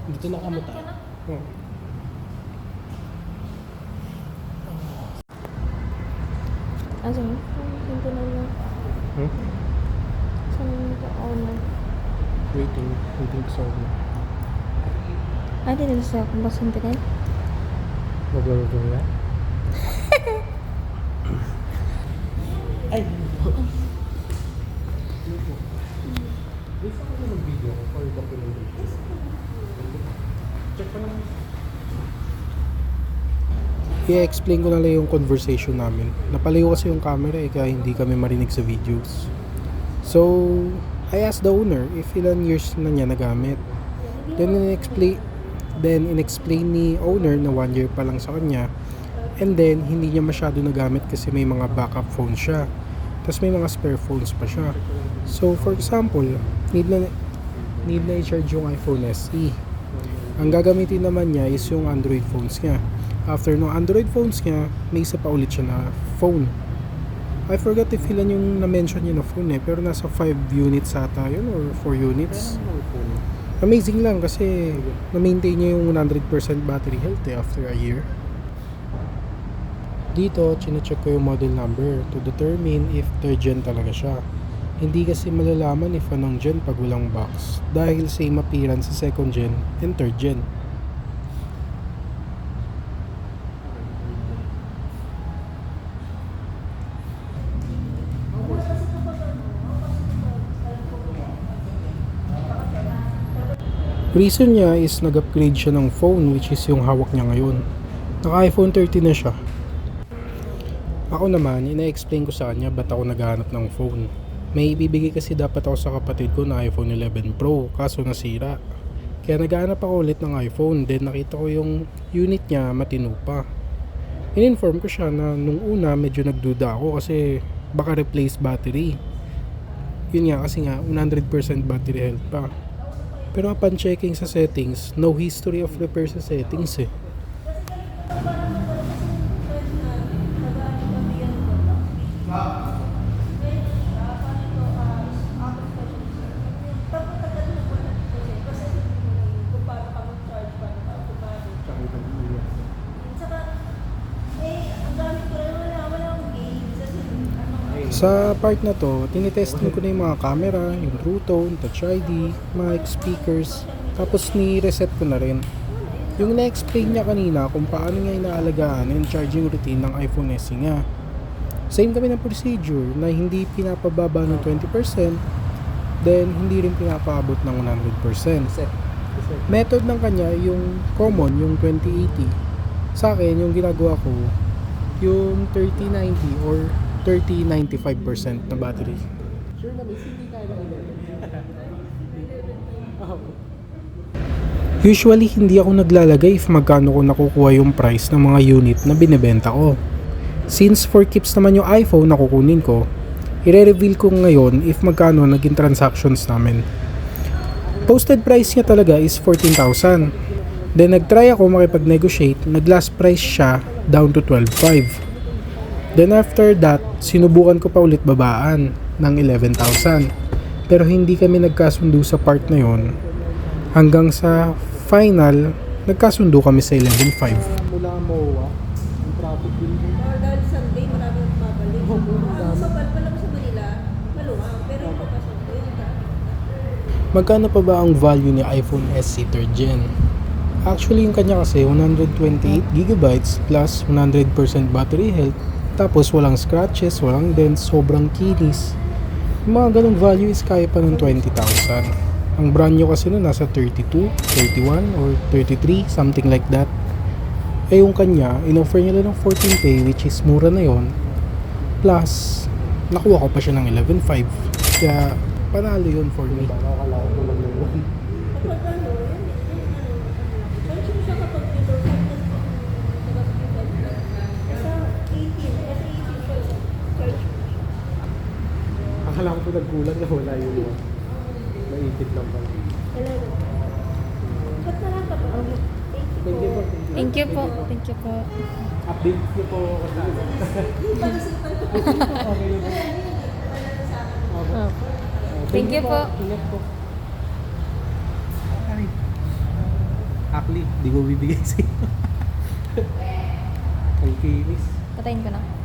Dito na kamo tayo. Oh. Asan? Ito na lang. Saan ito? Owner. Waiting sa una. Ah, dito sa kumbas internet? Maglaro na. Ay! Gusto ko na mag-video ko for documentation. Check pa naman. I-explain ko na lang yung conversation namin. Napalayo kasi yung camera kaya hindi kami marinig sa videos. So, I asked the owner if ilan years na niya nagamit. Then in-explain ni owner na 1 year pa lang sa kanya. And then, hindi niya masyado nagamit kasi may mga backup phone siya. Tapos may mga spare phones pa siya. So, for example, need na i-charge yung iPhone SE. Ang gagamitin naman niya is yung Android phones niya. After no Android phones niya, may isa pa ulit siya na phone. I forgot if ilan yung na-mention niya na phone pero nasa 5 units ata yun or 4 units. Amazing lang kasi na-maintain niya yung 100% battery health after a year. Dito, chinecheck ko yung model number to determine if third gen talaga siya. Hindi kasi malalaman if anong gen pag walang box dahil same appearance sa second gen and third gen. Reason niya is nag-upgrade siya ng phone which is yung hawak niya ngayon. Naka iPhone 13 na siya. Ako naman, ina-explain ko sa kanya ba't ako naghahanap ng phone. May ibibigay kasi dapat ako sa kapatid ko na iPhone 11 Pro kaso nasira. Kaya naghahanap ako ulit ng iPhone then nakita ko yung unit niya matino pa. In-inform ko siya na nung una medyo nagduda ako kasi baka replace battery. Yun nga kasi nga 100% battery health pa. Pero upon checking sa settings, no history of repair sa settings eh. Sa part na to, tinitesting ko na yung mga camera, yung True Tone, Touch ID, mic, speakers, tapos ni-reset ko na rin. Yung na-explain niya kanina kung paano niya inaalagaan yung charging routine ng iPhone SE niya. Same kami ng procedure na hindi pinapababa ng 20%, then hindi rin pinapaabot ng 100%. Method ng kanya yung common, yung 2080. Sa akin, yung ginagawa ko, yung 3090 or 30-95% na battery. Sure na, hindi kaya Usually, hindi ako naglalagay if magkano ko nakukuha yung price ng mga unit na binibenta ko. Since 4 keeps naman yung iPhone na kukunin ko, i-reveal ko ngayon if magkano naging transactions namin. Posted price niya talaga is 14,000. Then nag-try ako makipag-negotiate, nag-last price siya down to 12,500. Then after that, sinubukan ko pa ulit babaan ng 11,000. Pero hindi kami nagkasundo sa part na yon. Hanggang sa final, nagkasundo kami sa 11,500. Mula MOA, ang traffic din mo. Dahil Sunday, marami ang babalik. Sa Balpalam sa Manila, maluwang. Pero yung papasok ko, yung traffic. Magkano pa ba ang value ni iPhone SE 3rd Gen? Actually, yung kanya kasi 128GB plus 100% battery health. Tapos walang scratches, walang dents, sobrang kinis. Yung mga ganong value is kaya pa ng 20,000. Ang brand nyo kasi nun nasa 32, 31, or 33, something like that. Eh yung kanya, in-offer nila ng 14K which is mura na yon. Plus, nakuha ko pa siya ng 11,500. Kaya, panalo yun for me. Akala ko po nagkulang na wala yung maipit lang ba. Ba't na lang pa po? Thank you po. Thank you po. Thank you po. Update niyo po ako sa akin. Okay lang po. Thank you po. Ingat po. Actually, di ko bibigay sa'yo. Ay, kinis. Patayin ko na.